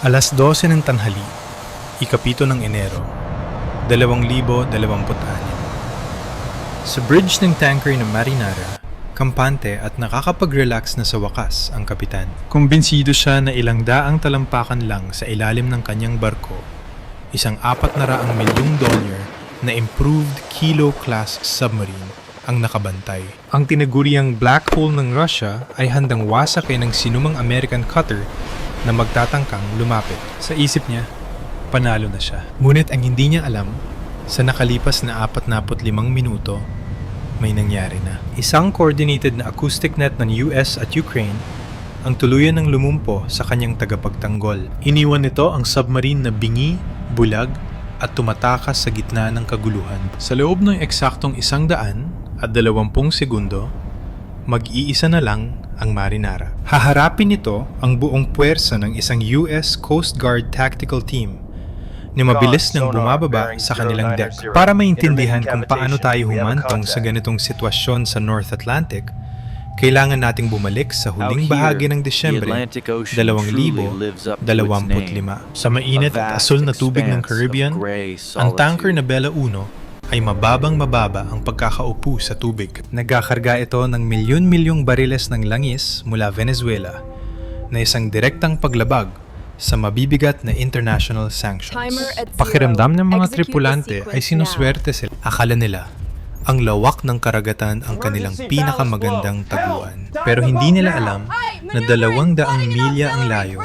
Alas 12 ng tanghali, ikapito ng Enero, 2026. Sa bridge ng tanker ng Marinara, kampante at nakakapag-relax na sa wakas ang kapitan. Kumbinsido siya na ilang daang talampakan lang sa ilalim ng kanyang barko, isang $400 milyong na improved Kilo-class submarine ang nakabantay. Ang tinaguriang black hole ng Russia ay handang wasakin ng sinumang American cutter na magtatangkang lumapit. Sa isip niya, panalo na siya. Ngunit ang hindi niya alam, sa nakalipas na 45 minuto, may nangyari na. Isang coordinated na acoustic net ng US at Ukraine ang tuluyan ng lumumpo sa kanyang tagapagtanggol. Iniwan nito ang submarine na bingi, bulag, at tumatakas sa gitna ng kaguluhan. Sa loob ng eksaktong 120 segundo, mag-iisa na lang ang Marinara. Haharapin nito ang buong puwersa ng isang US Coast Guard tactical team na mabilis nang bumababa sa kanilang deck. Para maintindihan kung paano tayo humantong sa ganitong sitwasyon sa North Atlantic, kailangan nating bumalik sa huling bahagi ng Desyembre 2025. Sa mainit at asul na tubig ng Caribbean, ang tanker na Bella 1 ay mababa ang pagkakaupo sa tubig. Nagkakarga ito ng milyon-milyong bariles ng langis mula Venezuela na isang direktang paglabag sa mabibigat na international sanctions. Pakiramdam ng mga tripulante ay sinuswerte sila. Akala nila, ang lawak ng karagatan ang kanilang pinakamagandang taguan. Pero hindi nila alam na 200 milya ang layo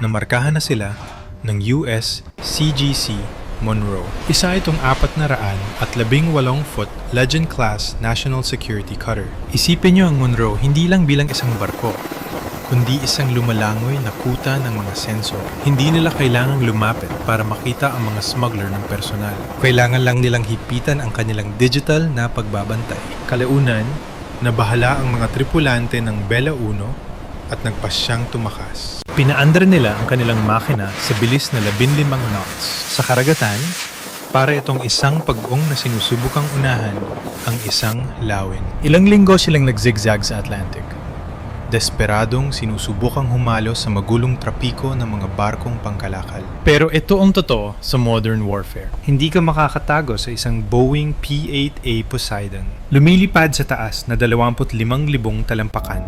na markahan na sila ng US CGC Monroe. Isa itong 418-foot Legend-class National Security Cutter. Isipin niyo ang Monroe hindi lang bilang isang barko, kundi isang lumalangoy na kuta ng mga sensor. Hindi nila kailangang lumapit para makita ang mga smuggler ng personal. Kailangan lang nilang hipitan ang kanilang digital na pagbabantay. Kalaunan, nabahala ang mga tripulante ng Bella 1 at nagpasyang tumakas. Pinaandar nila ang kanilang makina sa bilis na 15 knots. Sa karagatan, para itong isang pag-ong na sinusubukang unahan ang isang lawin. Ilang linggo silang nagzigzag sa Atlantic. Desperadong sinusubukang humalo sa magulong trapiko ng mga barkong pangkalakal. Pero ito ang totoo sa modern warfare. Hindi ka makakatago sa isang Boeing P-8A Poseidon. Lumilipad sa taas na 25,000 talampakan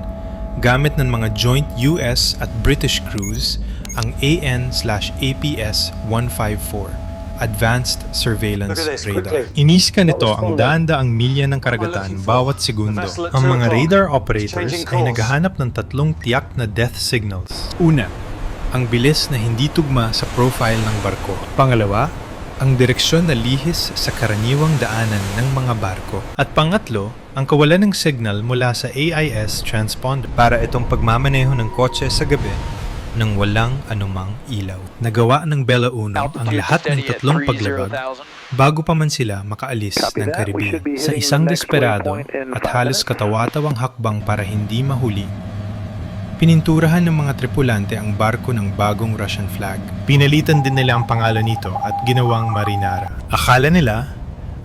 gamit ng mga joint US at British crews ang AN/APS-154 Advanced Surveillance Radar. Iniskan nito ang daan-daang milya ng karagatan bawat segundo. Ang mga radar operators ay naghahanap ng 3 tiyak na death signals. Una, ang bilis na hindi tugma sa profile ng barko. Pangalawa, ang direksyon na lihis sa karaniwang daanan ng mga barko. At pangatlo, ang kawalan ng signal mula sa AIS transponder para itong pagmamaneho ng kotse sa gabi nang walang anumang ilaw. Nagawa ng Bella 1 ang lahat ng 3 paglabag bago pa man sila makaalis ng Caribbean. Sa isang desperado at halos katawa-tawang hakbang para hindi mahuli, pininturahan ng mga tripulante ang barko ng bagong Russian flag. Pinalitan din nila ang pangalan nito at ginawang Marinara. Akala nila,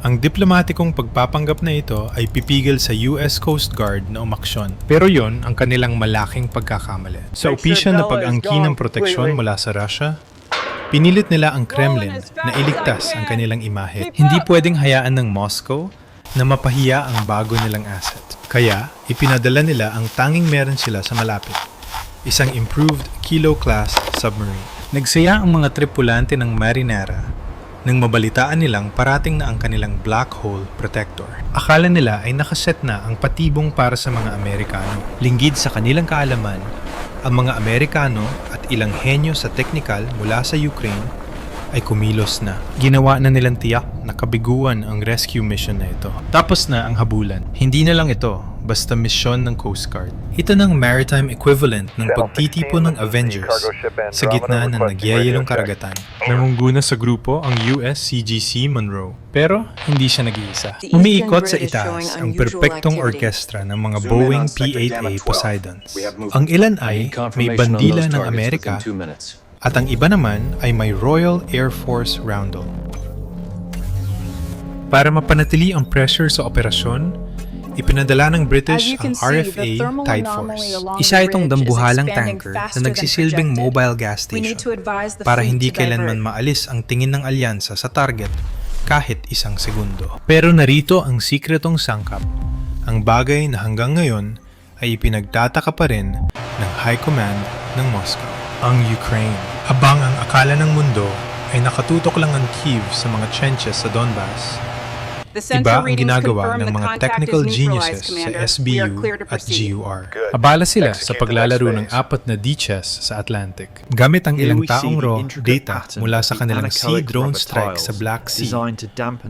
ang diplomatikong pagpapanggap na ito ay pipigil sa US Coast Guard na umaksyon. Pero yon ang kanilang malaking pagkakamali. Sa opisyal na pag-angkin ng proteksyon mula sa Russia, pinilit nila ang Kremlin na iligtas ang kanilang imahe. Hindi pwedeng hayaan ng Moscow na mapahiya ang bago nilang asset. Kaya, ipinadala nila ang tanging meron sila sa malapit, isang improved Kilo-class submarine. Nagsaya ang mga tripulante ng Marinara nang mabalitaan nilang parating na ang kanilang black hole protector. Akala nila ay nakaset na ang patibong para sa mga Amerikano. Linggid sa kanilang kaalaman, ang mga Amerikano at ilang henyo sa teknikal mula sa Ukraine ay kumilos na. Ginawa na nilang tiyak na kabiguan ang rescue mission na ito. Tapos na ang habulan. Hindi na lang ito basta misyon ng Coast Guard. Ito ng maritime equivalent ng pagtitipon ng Avengers sa gitna ng nagyayalong karagatan. Nangunguna sa grupo ang US CGC Monroe. Pero hindi siya nag-iisa. Umiikot sa itaas ang perpektong orkestra ng mga Boeing P-8A Poseidons. Ang ilan ay may bandila ng Amerika at ang iba naman ay may Royal Air Force roundel. Para mapanatili ang pressure sa operasyon, Ipinadala ng As British you can ang see, the RFA thermal Tide anomaly Force. along Isa the itong ridge is dambuhalang expanding tanker faster na than nagsisilbing projected. mobile gas We need to station advise the Para fleet hindi to kailanman divert. maalis ang tingin ng alyansa sa target kahit isang segundo. Pero narito ang sikretong sangkap. Ang bagay na hanggang ngayon ay ipinagtataka pa rin ng High Command ng Moscow. Ang Ukraine. Habang ang akala ng mundo ay nakatutok lang ang Kyiv sa mga trenches sa Donbas, The sensor iba ang readings ginagawa confirm ng the mga contact technical is geniuses neutralized, sa Commander. We are SBU clear to at proceed. GUR. Abala sila sa paglalaro ng apat na D-chess sa Atlantic. Gamit ang ilang taong raw data mula sa kanilang sea drone strike sa Black Sea,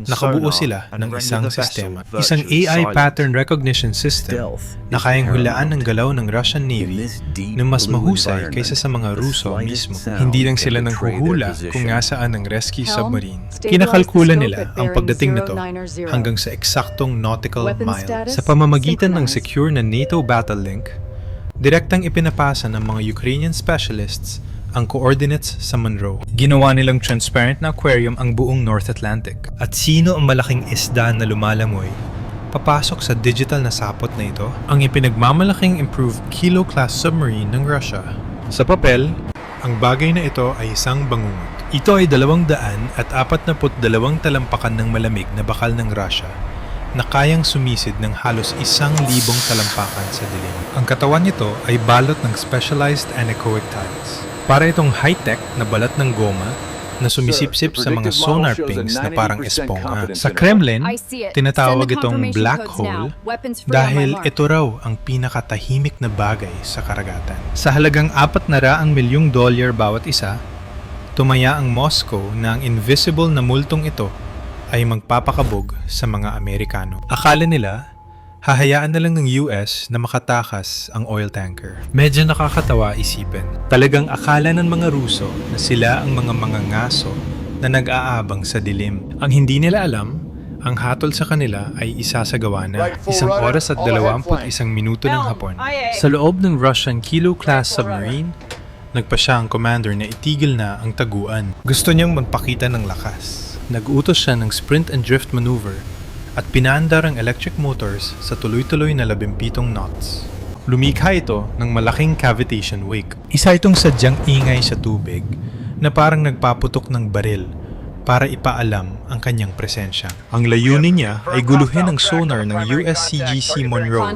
nakabuo sila ng isang sistema. Isang AI pattern recognition system na kayang hulaan ng galaw ng Russian Navy na mas mahusay kaysa sa mga Ruso mismo. Hindi lang sila nang huhula kung nasaan ang rescue submarine. Kinakalkula nila ang pagdating nito hanggang sa eksaktong nautical mile. Sa pamamagitan ng secure na NATO battle link, direktang ipinapasa ng mga Ukrainian specialists ang coordinates sa Monroe. Ginawa nilang transparent na aquarium ang buong North Atlantic. At sino ang malaking isda na lumalangoy papasok sa digital na sapot na ito? Ang ipinagmamalaking improved Kilo-class submarine ng Russia. Sa papel, ang bagay na ito ay isang bangungot. Ito ay 242 talampakan ng malamig na bakal ng Russia na kayang sumisid ng halos 1,000 talampakan sa dilim. Ang katawan nito ay balot ng specialized anechoic tiles. Para itong high-tech na balat ng goma na sumisipsip sa mga sonar pings na parang esponga. Sa Kremlin, tinatawag itong black hole dahil ito raw ang pinakatahimik na bagay sa karagatan. Sa halagang $400 milyong bawat isa, tumaya ang Moscow na ang invisible na multong ito ay magpapakabog sa mga Amerikano. Akala nila, hahayaan na lang ng US na makatakas ang oil tanker. Medyo nakakatawa isipin. Talagang akala ng mga Ruso na sila ang mga mangangaso na nag-aabang sa dilim. Ang hindi nila alam, ang hatol sa kanila ay isasagawa na 1 oras at 21 minuto ng hapon. Sa loob ng Russian Kilo-class submarine, nagpa siya ang commander na itigil na ang taguan. Gusto niyang magpakita ng lakas. Nag-utos siya ng sprint and drift maneuver at pinaandar ang electric motors sa tuloy-tuloy na 17 knots. Lumikha ito ng malaking cavitation wake. Isa itong sadyang ingay sa tubig na parang nagpaputok ng baril para ipaalam ang kanyang presensya. Ang layunin niya ay guluhin ang sonar ng USCGC Monroe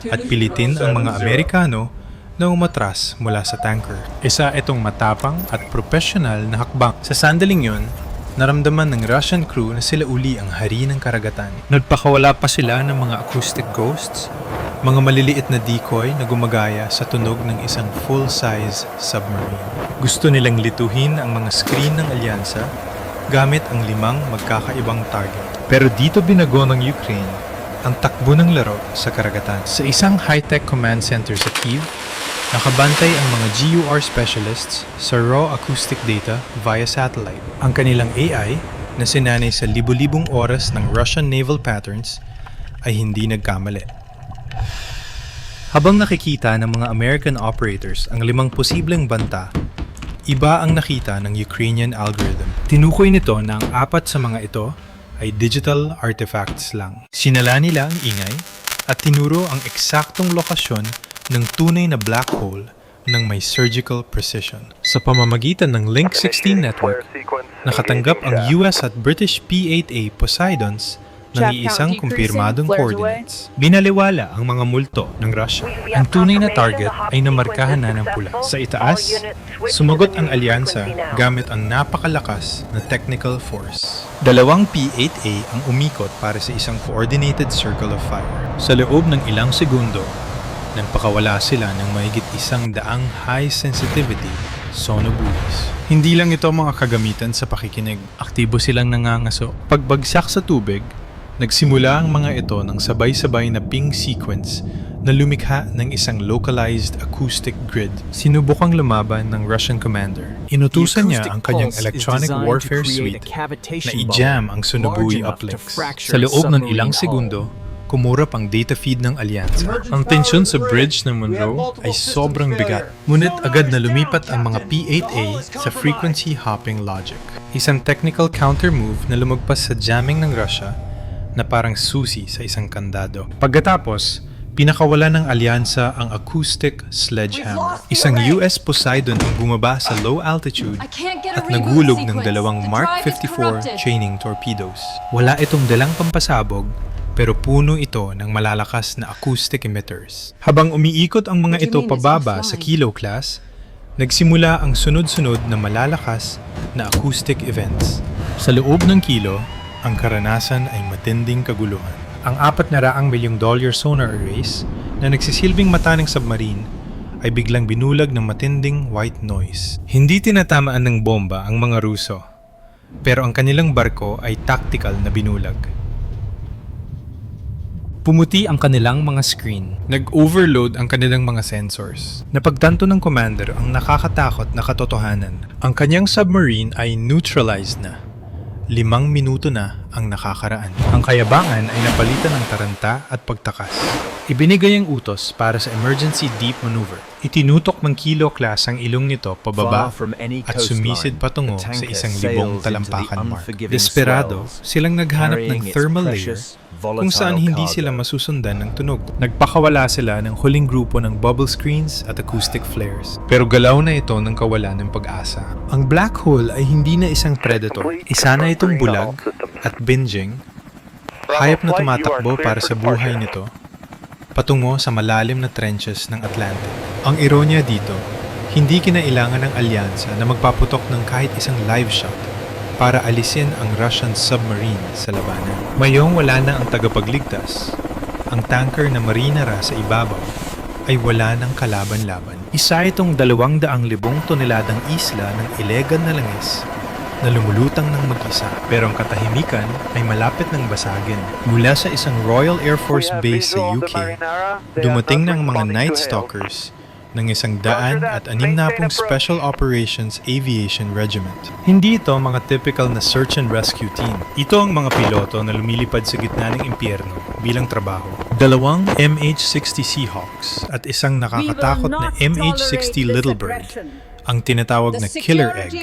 at pilitin ang mga Amerikano na umatras mula sa tanker. Isa itong matapang at professional na hakbang. Sa sandaling yun, naramdaman ng Russian crew na sila uli ang hari ng karagatan. Nagpakawala pa sila ng mga acoustic ghosts, mga maliliit na decoy na gumagaya sa tunog ng isang full-size submarine. Gusto nilang lituhin ang mga screen ng alyansa gamit ang 5 magkakaibang target. Pero dito binago ng Ukraine ang takbo ng laro sa karagatan. Sa isang high-tech command center sa Kyiv, nakabantay ang mga GUR specialists sa raw acoustic data via satellite. Ang kanilang AI na sinanay sa libu-libong oras ng Russian naval patterns ay hindi nagkamali. Habang nakikita ng mga American operators ang 5 posibleng banta, iba ang nakita ng Ukrainian algorithm. Tinukoy nito na ang 4 sa mga ito ay digital artifacts lang. Sinala nila ang ingay at tinuro ang eksaktong lokasyon ng tunay na black hole ng may surgical precision. Sa pamamagitan ng Link 16 network, nakatanggap ang US at British P-8A Poseidons ng iisang kumpirmadong coordinates. Binaliwala ang mga multo ng Russia. Ang tunay na target ay namarkahan na ng pula. Sa itaas, sumagot ang alyansa gamit ang napakalakas na technical force. 2 P-8A ang umikot para sa isang coordinated circle of fire. Sa loob ng ilang segundo, nagpakawala sila ng mahigit 100 high sensitivity sonobuoys. Hindi lang ito mga kagamitan sa pakikinig. Aktibo silang nangangaso. Pagbagsak sa tubig, nagsimula ang mga ito ng sabay-sabay na ping sequence na lumikha ng isang localized acoustic grid. Sinubukang lumaban ng Russian commander. Inutusan niya ang kanyang electronic warfare suite na i-jam ang sonobuoy uplinks. Sa loob ng ilang segundo, kumurap ang data feed ng alyansa. Ang tensyon sa bridge ng Monroe ay sobrang bigat. Ngunit agad na lumipat ang mga P-8A sa frequency hopping logic. Isang technical counter move na lumagpas sa jamming ng Russia na parang susi sa isang kandado. Pagkatapos, pinakawala ng alyansa ang acoustic sledgehammer. Isang US Poseidon ang bumaba sa low altitude at naghulog ng dalawang Mark 54 chaining torpedoes. Wala itong dalang pampasabog, pero puno ito ng malalakas na acoustic emitters. Habang umiikot ang mga ito pababa sa Kilo class, nagsimula ang sunod-sunod na malalakas na acoustic events. Sa loob ng Kilo, ang karanasan ay matinding kaguluhan. Ang $400 milyong sonar arrays na nagsisilbing mata ng submarine ay biglang binulag ng matinding white noise. Hindi tinatamaan ng bomba ang mga Ruso, pero ang kanilang barko ay tactical na binulag. Pumuti ang kanilang mga screen. Nag-overload ang kanilang mga sensors. Napagtanto ng commander ang nakakatakot na katotohanan. Ang kanyang submarine ay neutralized na. 5 minuto na ang nakakaraan. Ang kayabangan ay napalitan ng taranta at pagtakas. Ibinigay ang utos para sa emergency deep maneuver. Itinutok ng Kilo class ang ilong nito pababa at sumisid patungo sa 1,000 talampakan mark. Desperado, silang naghanap ng thermal layer kung saan hindi sila masusundan ng tunog. Nagpakawala sila ng huling grupo ng bubble screens at acoustic flares. Pero galaw na ito ng kawalan ng pag-asa. Ang black hole ay hindi na isang predator. Isa na itong bulag at binging, hayop na tumatakbo para sa buhay nito, patungo sa malalim na trenches ng Atlantic. Ang ironya dito, hindi kinailangan ng alyansa na magpaputok ng kahit isang live shot para alisin ang Russian submarine sa labanan. Mayong wala na ang tagapagligtas, ang tanker na marinara sa ibabaw ay wala ng kalaban-laban. Isa itong 200,000 toneladang isla ng ilegal na langis na lumulutang ng mag-isa, pero ang katahimikan ay malapit ng basagin. Mula sa isang Royal Air Force base sa UK, dumating ng mga Night Stalkers ng 160 Special Operations Aviation Regiment. Hindi ito mga typical na search and rescue team. Ito ang mga piloto na lumilipad sa gitna ng impyerno bilang trabaho. 2 MH-60 Seahawks at isang nakakatakot na MH-60 Little Bird, ang tinatawag na killer egg,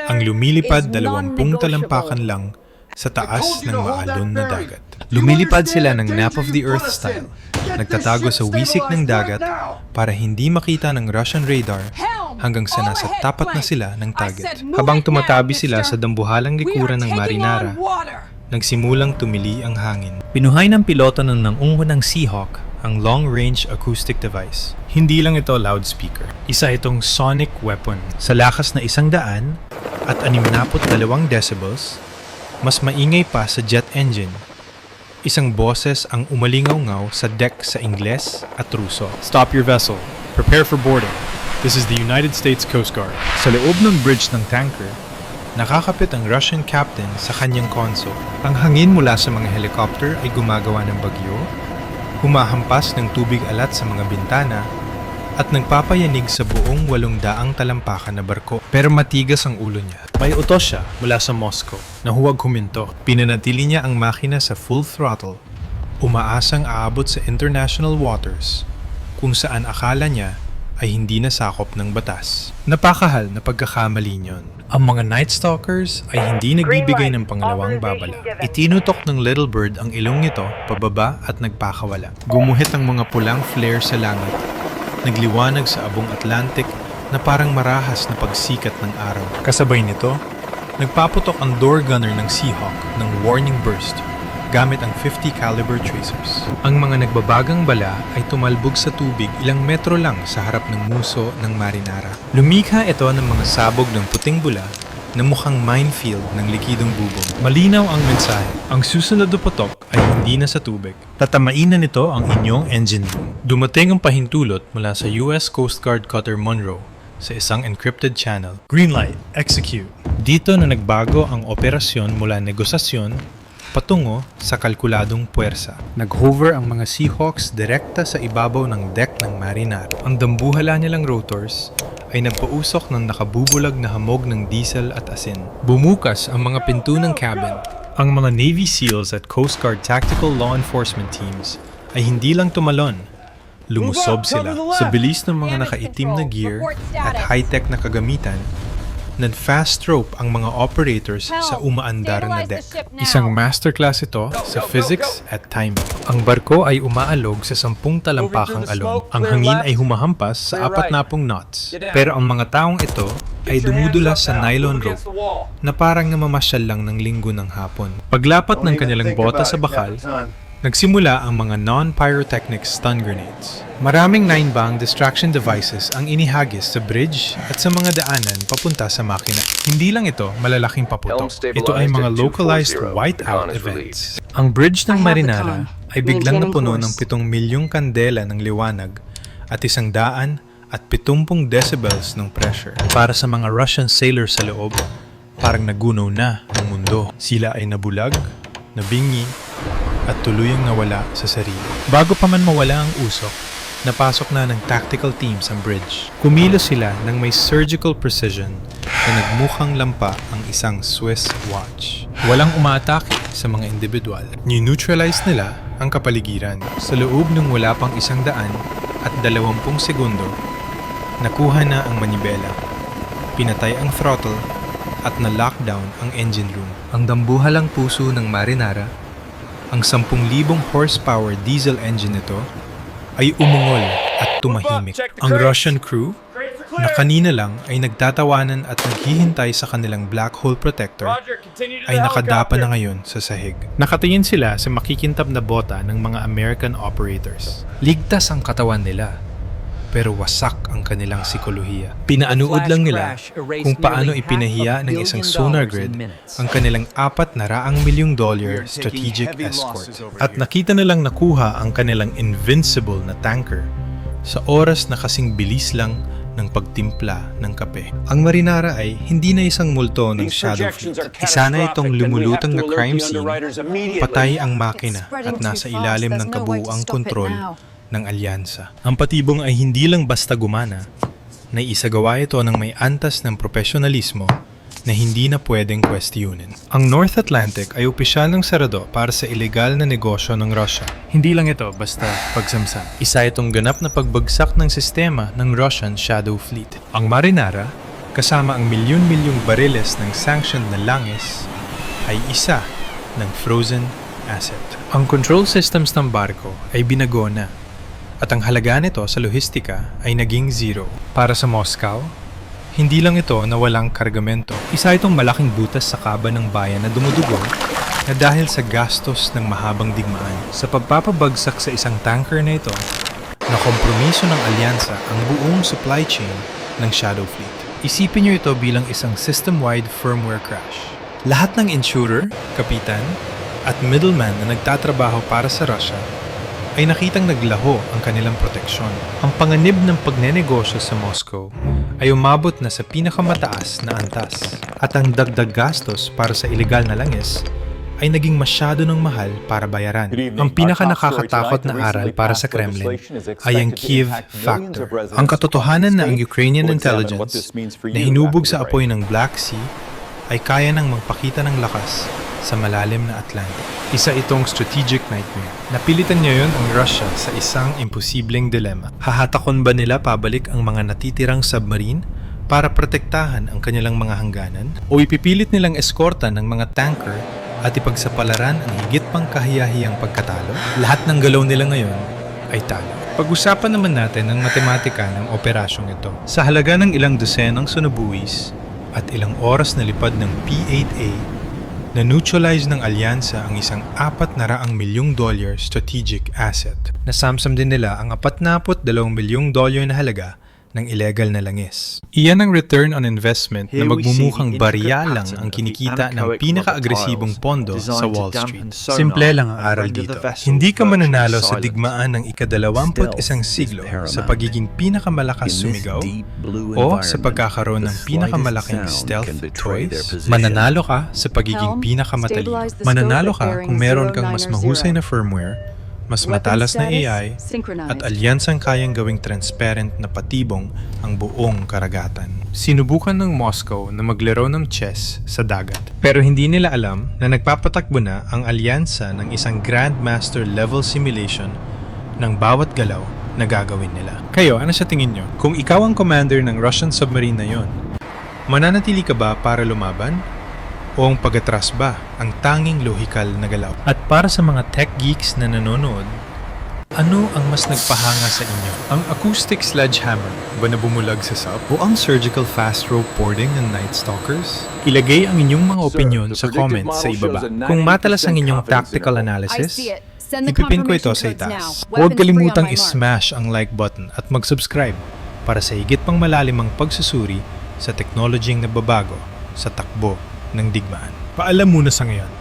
ang lumilipad 20 talampakan lang sa taas ng maalon na dagat. Lumilipad sila ng nap of the earth style, nagtatago sa wisik ng dagat para hindi makita ng Russian radar hanggang sa nasa tapat na sila ng target. Habang tumatabi sila sa dambuhalang likuran ng marinara, nagsimulang tumili ang hangin. Pinuhay ng piloto ng nangungunan ng Seahawk ang long-range acoustic device. Hindi lang ito loudspeaker. Isa itong sonic weapon. Sa lakas na 100 at 62 decibels, mas maingay pa sa jet engine. Isang boses ang umalingaw-ngaw sa deck sa Ingles at Ruso. Stop your vessel. Prepare for boarding. This is the United States Coast Guard. Sa loob ng bridge ng tanker, nakakapit ang Russian captain sa kanyang console. Ang hangin mula sa mga helicopter ay gumagawa ng bagyo, humahampas ng tubig alat sa mga bintana, at nagpapayanig sa buong 800 talampakan na barko. Pero matigas ang ulo niya. May utos siya mula sa Moscow na huwag huminto. Pinanatili niya ang makina sa full throttle, umaasang aabot sa international waters, kung saan akala niya ay hindi nasakop ng batas. Napakahal na pagkakamali niyon. Ang mga Night Stalkers ay hindi nagbibigay ng pangalawang babala. Itinutok ng Little Bird ang ilong nito pababa at nagpakawala. Gumuhit ang mga pulang flare sa langit. Nagliwanag sa abong Atlantic na parang marahas na pagsikat ng araw. Kasabay nito, nagpaputok ang door gunner ng Seahawk ng warning burst gamit ang 50 caliber tracers. Ang mga nagbabagang bala ay tumalbog sa tubig ilang metro lang sa harap ng muso ng marinara. Lumikha ito ng mga sabog ng puting bula na mukhang minefield ng likidong bubong. Malinaw ang mensahe. Ang susunod na putok ay hindi na sa tubig. Tatamain na nito ang inyong engine room. Dumating ang pahintulot mula sa US Coast Guard Cutter Monroe sa isang encrypted channel. Green light, execute. Dito na nagbago ang operasyon mula negosasyon patungo sa kalkuladong puwersa. Nag-hover ang mga Seahawks direkta sa ibabaw ng deck ng marinara. Ang dambuhala nilang rotors ay nagpausok ng nakabubulag na hamog ng diesel at asin. Bumukas ang mga pinto ng cabin. Ang mga Navy SEALs at Coast Guard Tactical Law Enforcement Teams ay hindi lang tumalon. Lumusob sila. Sa bilis ng mga nakaitim na gear at high-tech na kagamitan, na fast rope ang mga operators sa umaandar na deck. Isang masterclass ito sa physics at timing. Ang barko ay umaalog sa 10 talampakang alon. Ang hangin ay humahampas sa 40 knots. Pero ang mga taong ito ay dumudulas sa nylon rope na parang namamasyal lang ng linggo ng hapon. Paglapat ng kanilang bota sa bakal, nagsimula ang mga non-pyrotechnic stun grenades. Maraming 9-bang distraction devices ang inihagis sa bridge at sa mga daanan papunta sa makina. Hindi lang ito malalaking paputok. Ito ay mga localized whiteout events. Ang bridge ng Marinara ay biglang napuno ng 7 milyong kandela ng liwanag at 170 decibels ng pressure. Para sa mga Russian sailors sa loob, parang nagunaw na ang mundo. Sila ay nabulag, nabingi, at tuluyang nawala sa sarili. Bago pa man mawala ang usok, napasok na ng tactical teams ang bridge. Kumilos sila ng may surgical precision na nagmukhang lampa ang isang Swiss watch. Walang umaatake sa mga individual. Ni-neutralize nila ang kapaligiran. Sa loob ng wala pang 120 segundo, nakuha na ang manibela. Pinatay ang throttle at na-lockdown ang engine room. Ang dambuhalang puso ng Marinara, ang 10,000 horsepower diesel engine nito, ay umungol at tumahimik. Ang Russian crew, na kanina lang ay nagtatawanan at naghihintay sa kanilang black hole protector, ay nakadapa na ngayon sa sahig. Nakatingin sila sa makikintab na bota ng mga American operators. Ligtas ang katawan nila, pero wasak ang kanilang psikolohiya. Pinaanuod lang nila kung paano ipinahiya ng isang sonar grid ang kanilang $400 milyong strategic escort. At nakita nilang nakuha ang kanilang invincible na tanker sa oras na kasing bilis lang ng pagtimpla ng kape. Ang Marinara ay hindi na isang multo ng Shadow Fleet. Isa na itong lumulutang na crime scene, patay ang makina at nasa ilalim ng kabuuang kontrol ng alyansa. Ang patibong ay hindi lang basta gumana, naisagawa ito ng may antas ng profesionalismo na hindi na pwedeng kwestiyonin. Ang North Atlantic ay opisyal ng sarado para sa ilegal na negosyo ng Russia. Hindi lang ito basta pagsamsam. Isa itong ganap na pagbagsak ng sistema ng Russian Shadow Fleet. Ang Marinara, kasama ang milyon-milyong bariles ng sanctioned na langis, ay isa ng frozen asset. Ang control systems ng barko ay binago na, at ang halaga nito sa lohistika ay naging zero. Para sa Moscow, hindi lang ito na walang kargamento. Isa itong malaking butas sa kaba ng bayan na dumudugo na dahil sa gastos ng mahabang digmaan. Sa pagpapabagsak sa isang tanker na ito, nakompromiso ng alyansa ang buong supply chain ng Shadow Fleet. Isipin niyo ito bilang isang system-wide firmware crash. Lahat ng insurer, kapitan, at middleman na nagtatrabaho para sa Russia ay nakitang naglaho ang kanilang proteksyon. Ang panganib ng pagnenegosyo sa Moscow ay umabot na sa pinakamataas na antas. At ang dagdag gastos para sa ilegal na langis ay naging masyado ng mahal para bayaran. Ang pinaka-nakakatakot na aral para sa Kremlin ay ang Kiev factor. Ang katotohanan na ang Ukrainian intelligence na hinubog sa apoy ng Black Sea ay kaya nang magpakita ng lakas sa malalim na Atlantic. Isa itong strategic nightmare. Napilitan ngayon ang Russia sa isang imposibleng dilema. Hahatakon ba nila pabalik ang mga natitirang submarine para protektahan ang kanilang mga hangganan? O ipipilit nilang eskortan ng mga tanker at ipagsapalaran ang higit pang kahiyahiyang pagkatalo? Lahat ng galaw nila ngayon ay talo. Pag-usapan naman natin ang matematika ng operasyong ito. Sa halaga ng ilang dosenang sonobuwis at ilang oras na lipad ng P-8A, na-neutralize ng alyansa ang isang $400 milyong strategic asset. Nasamsam din nila ang $42 milyong na halaga ng illegal na langis. Iyan ang return on investment na magmumukhang barya lang ang kinikita ng pinaka-agresibong pondo sa Wall Street. Simple lang ang aral dito. Hindi ka mananalo sa digmaan ng ika-21 siglo sa pagiging pinakamalakas sumigaw o sa pagkakaroon ng pinakamalaking stealth toys. Mananalo ka sa pagiging pinakamatalino. Mananalo ka kung meron kang mas mahusay na firmware, mas matalas na AI, at alyansang kayang gawing transparent na patibong ang buong karagatan. Sinubukan ng Moscow na maglaro ng chess sa dagat. Pero hindi nila alam na nagpapatakbo na ang alyansa ng isang Grandmaster level simulation ng bawat galaw na gagawin nila. Kayo, ano sa tingin nyo? Kung ikaw ang commander ng Russian submarine na yon, Mananatili ka ba para lumaban? O ang pag-atras ba ang tanging lohikal na galaw? At para sa mga tech geeks na nanonood, ano ang mas nagpahanga sa inyo? Ang acoustic sledgehammer ba na bumulag sa sub? O ang surgical fast rope boarding ng Night Stalkers? Ilagay ang inyong mga opinion sa comments sa ibaba. Kung matalas ang inyong tactical analysis, ipipin ko ito sa itaas. Huwag kalimutang is-smash ang like button at mag-subscribe para sa higit pang malalimang pagsusuri sa teknolohiyang nababago sa takbo ng digmaan. Paalam muna sa ngayon.